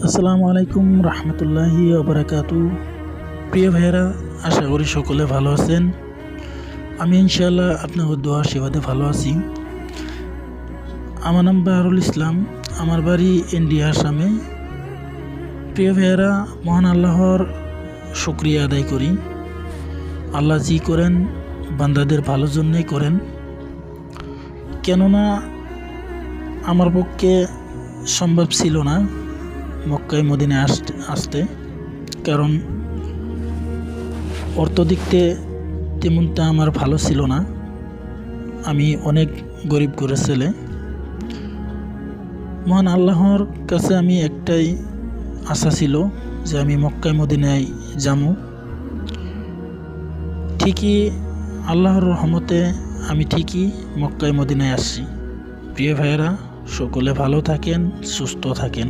আসসালামু আলাইকুম রহমতুল্লাহি ওবারাকাতু। প্রিয় ভাইয়েরা, আশা করি সকলে ভালো আছেন। আমি ইনশাআল্লাহ আপনাদের দোয়া আশীর্বাদে ভালো আছি। আমার নাম বাহারুল ইসলাম, আমার বাড়ি ইন্ডিয়া, আসামে। প্রিয় ভাইয়েরা, মহান আল্লাহর শুকরিয়া আদায় করি। আল্লাহ জি করেন বান্দাদের ভালোর জন্যই করেন। কেননা আমার পক্ষে সম্ভব ছিল না মক্কায় মদিনায় আসতে, কারণ অর্থ দিকতে তেমনটা আমার ভালো ছিল না। আমি অনেক গরিব ঘরের ছেলে। মহান আল্লাহর কাছে আমি একটাই আশা ছিল যে আমি মক্কায় মদিনায় যাবো। ঠিকই আল্লাহর রহমতে আমি ঠিকই মক্কায় মদিনায় আসছি। প্রিয় ভাইয়েরা, সকলে ভালো থাকেন, সুস্থ থাকেন।